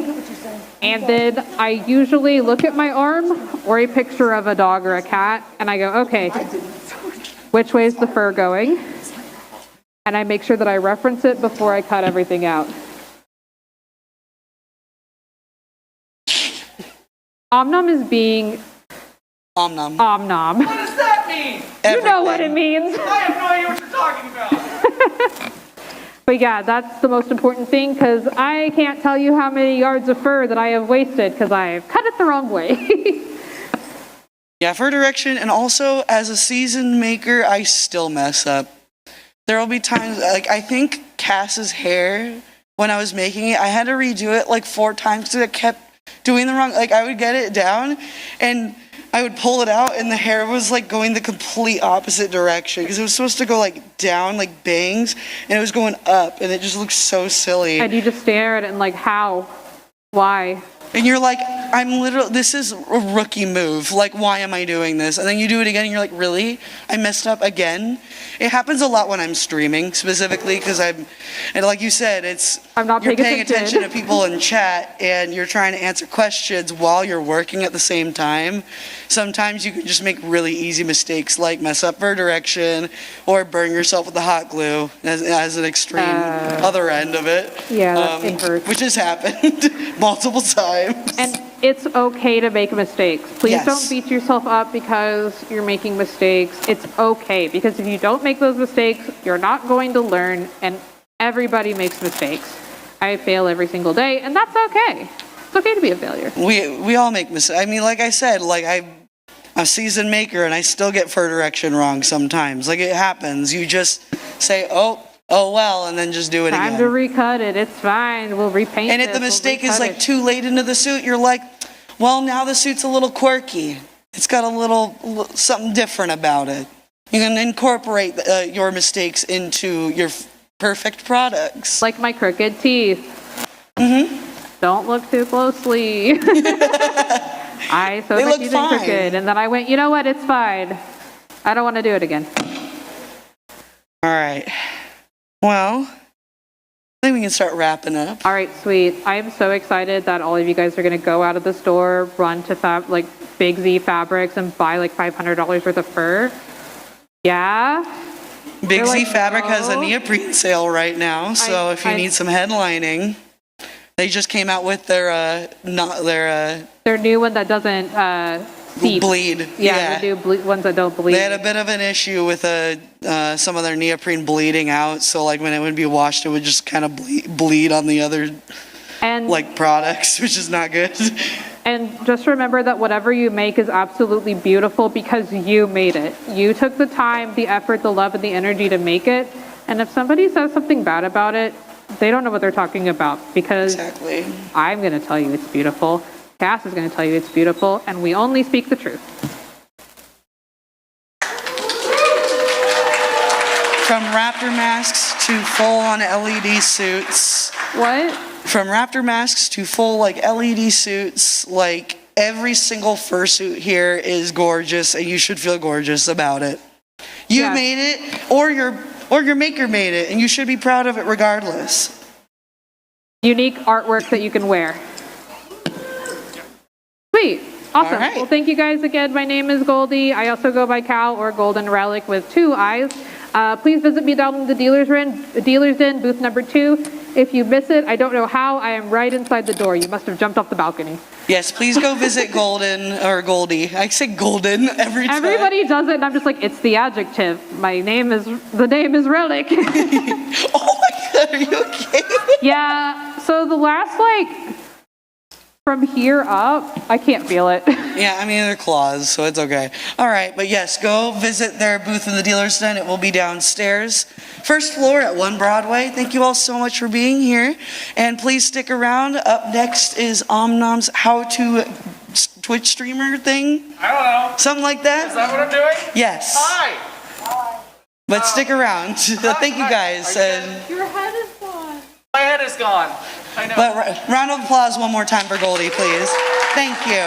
And then I usually look at my arm or a picture of a dog or a cat and I go, okay, which way is the fur going? And I make sure that I reference it before I cut everything out. Omnom is being... Omnom. Omnom. What does that mean? You know what it means. I have no idea what you're talking about. But yeah, that's the most important thing because I can't tell you how many yards of fur that I have wasted because I've cut it the wrong way. Yeah, fur direction, and also as a seasoned maker, I still mess up. There will be times, like I think Cass's hair, when I was making it, I had to redo it like 4 times because it kept doing the wrong, like I would get it down and I would pull it out and the hair was like going the complete opposite direction because it was supposed to go like down like bangs and it was going up and it just looks so silly. And you just stare at it and like, how? Why? And you're like, this is a rookie move. Like, why am I doing this? And then you do it again and you're like, really? I messed up again? It happens a lot when I'm streaming, specifically, because and like you said, you're paying attention to people in chat and you're trying to answer questions while you're working at the same time. Sometimes you can just make really easy mistakes, like mess up fur direction or burn yourself with the hot glue as an extreme other end of it. Yeah, it hurts. Which has happened multiple times. And it's okay to make mistakes. Please Yes. don't beat yourself up because you're making mistakes. It's okay because if you don't make those mistakes, you're not going to learn, and everybody makes mistakes. I fail every single day, and that's okay. It's okay to be a failure. We all make mistakes. I mean, like I said, like I'm a seasoned maker and I still get fur direction wrong sometimes. Like it happens. You just say, oh well, and then just do it again. Time to recut it. It's fine. We'll repaint it. And if the mistake is like too late into the suit, you're like, well, now the suit's a little quirky. It's got a little something different about it. You can incorporate your mistakes into your perfect products. Like my crooked teeth. Mm-hmm. Don't look too closely. I sewed my teeth in crooked, and then I went, you know what? It's fine. I don't want to do it again. All right. Well, I think we can start wrapping up. All right, sweet. I am so excited that all of you guys are going to go out of the store, run to Big Z Fabrics and buy like $500 worth of fur. Yeah. Big Z Fabric has a neoprene sale right now, so if you need some headlining, they just came out with their new one that doesn't seep. Bleed. Yeah, the new ones that don't bleed. They had a bit of an issue with some of their neoprene bleeding out, so like when it would be washed, it would just kind of bleed on the other products, which is not good. And just remember that whatever you make is absolutely beautiful because you made it. You took the time, the effort, the love, and the energy to make it. And if somebody says something bad about it, they don't know what they're talking about because I'm going to tell you it's beautiful. Cass is going to tell you it's beautiful, and we only speak the truth. From raptor masks to full-on LED suits. What? From raptor masks to full LED suits, like every single fursuit here is gorgeous, and you should feel gorgeous about it. You made it, or your maker made it, and you should be proud of it regardless. Unique artwork that you can wear. Sweet. Awesome. All right. Well, thank you guys again. My name is Goldie. I also go by Cal or Golden Relic with 2 eyes. Please visit me down in the dealer's den, booth number 2. If you miss it, I don't know how. I am right inside the door. You must have jumped off the balcony. Yes, please go visit Golden or Goldie. I say Golden every time. Everybody does it, and I'm just like, it's the adjective. The name is Relic. Oh my God, are you okay? Yeah. So the last from here up, I can't feel it. Yeah, I mean, they're claws, so it's okay. All right, but yes, go visit their booth in the dealer's den. It will be downstairs. First floor at 1 Broadway. Thank you all so much for being here. And please stick around. Up next is Omnom's How to Twitch streamer thing. I don't know. Something like that. Is that what I'm doing? Yes. Hi. But stick around. Thank you guys. Your head is gone. My head is gone. I know. But round of applause one more time for Goldie, please. Thank you.